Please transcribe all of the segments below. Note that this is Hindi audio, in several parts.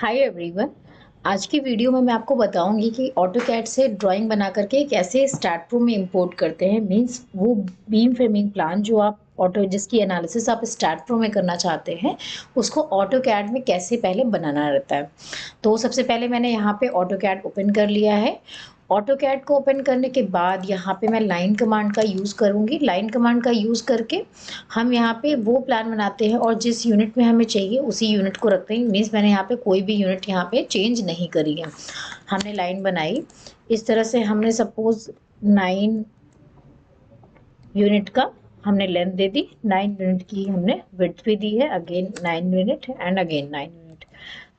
Hi everyone. आज की वीडियो में मैं आपको बताऊंगी कि ऑटोकैड से ड्राइंग बना करके कैसे स्टार्ट प्रो में इंपोर्ट करते हैं। मींस वो बीम फ्रेमिंग प्लान जो आप ऑटो जिसकी एनालिसिस आप स्टार्ट प्रो में करना चाहते हैं उसको ऑटोकैड में कैसे पहले बनाना रहता है। तो सबसे पहले मैंने यहाँ पे ऑटोकैड ओपन कर लिया है। ऑटोकैड को ओपन करने के बाद यहाँ पे मैं लाइन कमांड का यूज़ करूँगी। लाइन कमांड का यूज़ करके हम यहाँ पे वो प्लान बनाते हैं और जिस यूनिट में हमें चाहिए उसी यूनिट को रखते हैं। मीन्स मैंने यहाँ पे कोई भी यूनिट यहाँ पे चेंज नहीं करी है। हमने लाइन बनाई इस तरह से, हमने सपोज 9 यूनिट का हमने लेंथ दे दी, 9 यूनिट की हमने विड्थ भी दी है, again 9 unit and again 9 unit.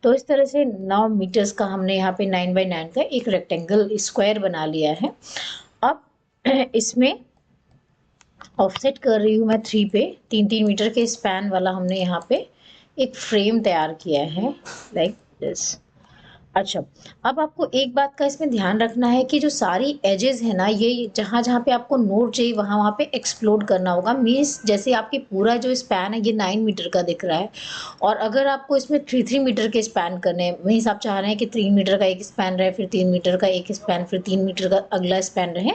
तो इस तरह से 9 मीटर्स का हमने यहाँ पे 9 बाई 9 का एक रेक्टेंगल स्क्वायर बना लिया है। अब इसमें ऑफसेट कर रही हूँ मैं 3 पे, 3-3 मीटर के स्पैन वाला हमने यहाँ पे एक फ्रेम तैयार किया है लाइक दिस। अच्छा, अब आपको एक बात का इसमें ध्यान रखना है कि जो सारी एजेस है ना, ये जहाँ जहाँ पे आपको नोड चाहिए वहाँ वहाँ पे एक्सप्लोड करना होगा। मीन्स जैसे आपकी पूरा जो स्पैन है ये 9 मीटर का दिख रहा है और अगर आपको इसमें 3-3 मीटर के स्पैन करने हैं, मीन्स आप चाह रहे हैं कि 3 मीटर का एक स्पैन रहे, फिर 3 मीटर का एक स्पैन, फिर 3 मीटर का अगला स्पैन रहे,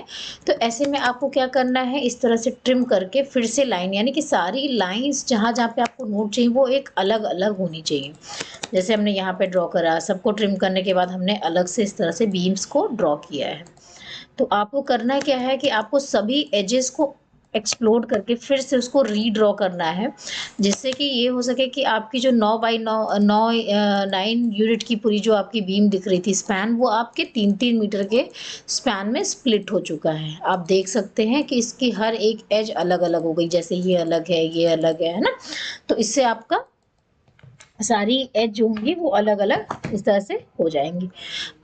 तो ऐसे में आपको क्या करना है, इस तरह से ट्रिम करके फिर से लाइन, यानी कि सारी लाइन्स जहाँ जहाँ पे आपको नोड चाहिए वो एक अलग अलग होनी चाहिए। जैसे हमने यहाँ पे ड्रॉ करा, सबको ट्रिम करने के बाद हमने अलग से इस तरह से बीम्स को ड्रॉ किया है। तो आपको करना क्या है कि आपको सभी एजेस को एक्सप्लोड करके फिर से उसको रीड्रॉ करना है, जिससे कि ये हो सके कि आपकी जो 9 बाई 9 यूनिट की पूरी जो आपकी बीम दिख रही थी स्पैन, वो आपके 3-3 मीटर के स्पैन में स्प्लिट हो चुका है। आप देख सकते हैं कि इसकी हर एक एज अलग अलग हो गई, जैसे ये अलग है, ये अलग है ना। तो इससे आपका सारी एज जो होंगी वो अलग अलग इस तरह से हो जाएंगी।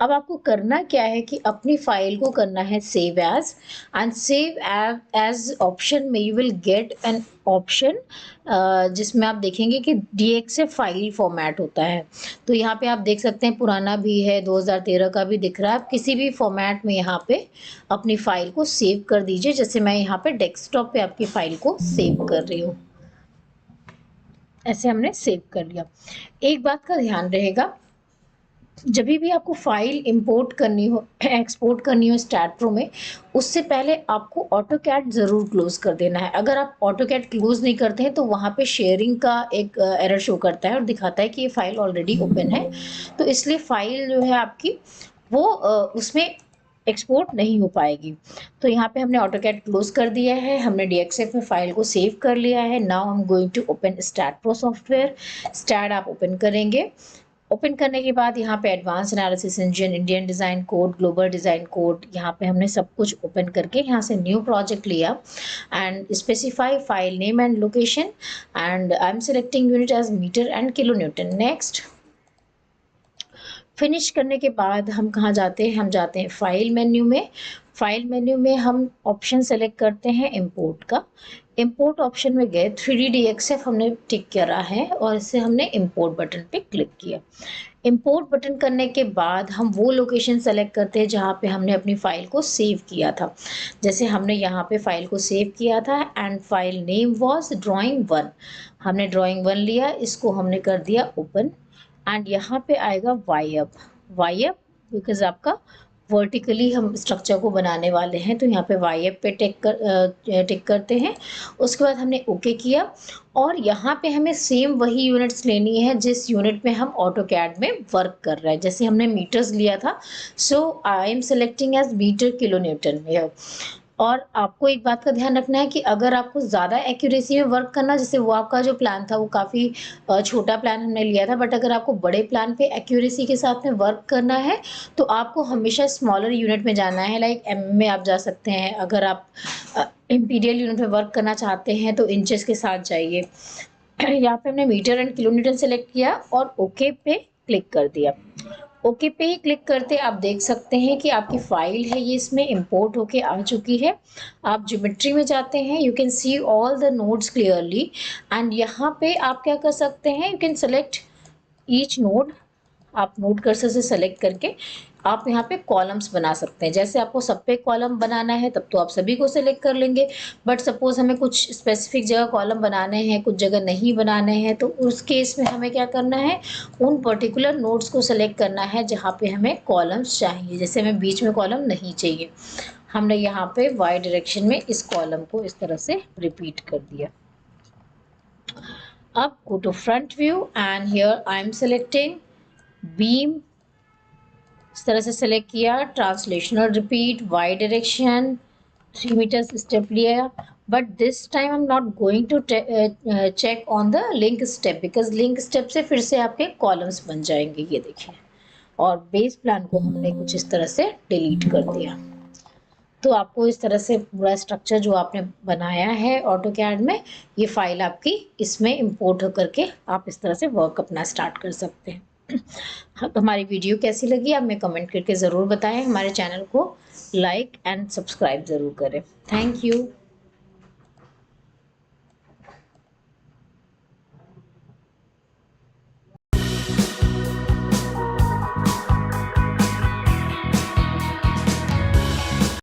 अब आपको करना क्या है कि अपनी फाइल को करना है save as, and save as option में you will get an option जिसमें आप देखेंगे कि DXF फाइल फॉर्मेट होता है। तो यहाँ पे आप देख सकते हैं पुराना भी है, 2013 का भी दिख रहा है। आप किसी भी फॉर्मेट में यहाँ पे अपनी फाइल को सेव कर दीजिए। जैसे मैं यहाँ पे डेस्कटॉप पे आपकी फाइल को सेव कर रही हूँ, ऐसे हमने सेव कर लिया। एक बात का ध्यान रहेगा, जब भी आपको फाइल इंपोर्ट करनी हो, एक्सपोर्ट करनी हो स्टार्ट प्रो में, उससे पहले आपको ऑटोकैड ज़रूर क्लोज कर देना है। अगर आप ऑटोकैड क्लोज नहीं करते हैं तो वहाँ पे शेयरिंग का एक एरर शो करता है और दिखाता है कि ये फाइल ऑलरेडी ओपन है। तो इसलिए फाइल जो है आपकी वो उसमें एक्सपोर्ट नहीं हो पाएगी। तो यहाँ पे हमने ऑटोकैड क्लोज कर दिया है, हमने DXF में फाइल को सेव कर लिया है। Now I am going to open start pro software. Start आप ओपन करेंगे। ओपन करने के बाद यहाँ पे advance analysis engine, Indian design code, global design code, यहाँ पे हमने सब कुछ ओपन करके यहाँ से न्यू प्रोजेक्ट लिया and specify file name and location, and I am selecting unit as metre and kilo newton. Next. Finish करने के बाद हम कहाँ जाते हैं, हम जाते हैं फाइल मेन्यू में। फाइल मेन्यू में हम ऑप्शन सेलेक्ट करते हैं इंपोर्ट का। इंपोर्ट ऑप्शन में गए, 3D DXF हमने टिक करा है और इससे हमने इंपोर्ट बटन पे क्लिक किया। इंपोर्ट बटन करने के बाद हम वो लोकेशन सेलेक्ट करते हैं जहाँ पे हमने अपनी फ़ाइल को सेव किया था। जैसे हमने यहाँ पे फ़ाइल को सेव किया था and file name was drawing 1। हमने ड्राइंग 1 लिया, इसको हमने कर दिया ओपन एंड यहाँ पे आएगा वाई अप बिकॉज आपका वर्टिकली हम स्ट्रक्चर को बनाने वाले हैं, तो यहाँ पे वाई अप पे टिक करते हैं। उसके बाद हमने ओके किया और यहाँ पे हमें सेम वही यूनिट्स लेनी है जिस यूनिट में हम ऑटोकैड में वर्क कर रहे हैं। जैसे हमने मीटर्स लिया था, so I am selecting as meter kilo newton में। और आपको एक बात का ध्यान रखना है कि अगर आपको ज़्यादा एक्यूरेसी में वर्क करना, जैसे वो आपका जो प्लान था वो काफ़ी छोटा प्लान हमने लिया था, बट अगर आपको बड़े प्लान पे एक्यूरेसी के साथ में वर्क करना है तो आपको हमेशा स्मॉलर यूनिट में जाना है। लाइक में आप जा सकते हैं। अगर आप इम्पीरियल यूनिट में वर्क करना चाहते हैं तो इंचेस के साथ जाइए। यहाँ पे हमने metre and kilo newton select किया और ओके पे क्लिक कर दिया। ओके पे ही क्लिक करते आप देख सकते हैं कि आपकी फाइल है ये इसमें इंपोर्ट होके आ चुकी है। आप ज्योमेट्री में जाते हैं, you can see all the nodes clearly and यहाँ पे आप क्या कर सकते हैं, you can select each node. आप नोड कर्सर से सेलेक्ट करके आप यहाँ पे कॉलम्स बना सकते हैं। जैसे आपको सब पे कॉलम बनाना है तब तो आप सभी को सेलेक्ट कर लेंगे, बट सपोज हमें कुछ स्पेसिफिक जगह कॉलम बनाने हैं, कुछ जगह नहीं बनाने हैं, तो उस केस में हमें क्या करना है, उन पर्टिकुलर नोड्स को सेलेक्ट करना है जहाँ पे हमें कॉलम्स चाहिए। जैसे हमें बीच में कॉलम नहीं चाहिए, हमने यहाँ पे वाई डायरेक्शन में इस कॉलम को इस तरह से रिपीट कर दिया। अब go to front view and here I am selecting beam, इस तरह से सेलेक्ट किया, translational repeat, Y direction, 3 meters step लिया, but this time I am not going to check on the link step, because link step से फिर से आपके कॉलम्स बन जाएंगे। ये देखिए, और बेस प्लान को हमने कुछ इस तरह से डिलीट कर दिया। तो आपको इस तरह से पूरा स्ट्रक्चर जो आपने बनाया है ऑटोकैड में, ये फाइल आपकी इसमें इंपोर्ट होकर के आप इस तरह से वर्क अपना स्टार्ट कर सकते हैं। हाँ, तो हमारी वीडियो कैसी लगी आप हमें कमेंट करके ज़रूर बताएं। हमारे चैनल को लाइक एंड सब्सक्राइब ज़रूर करें। Thank you.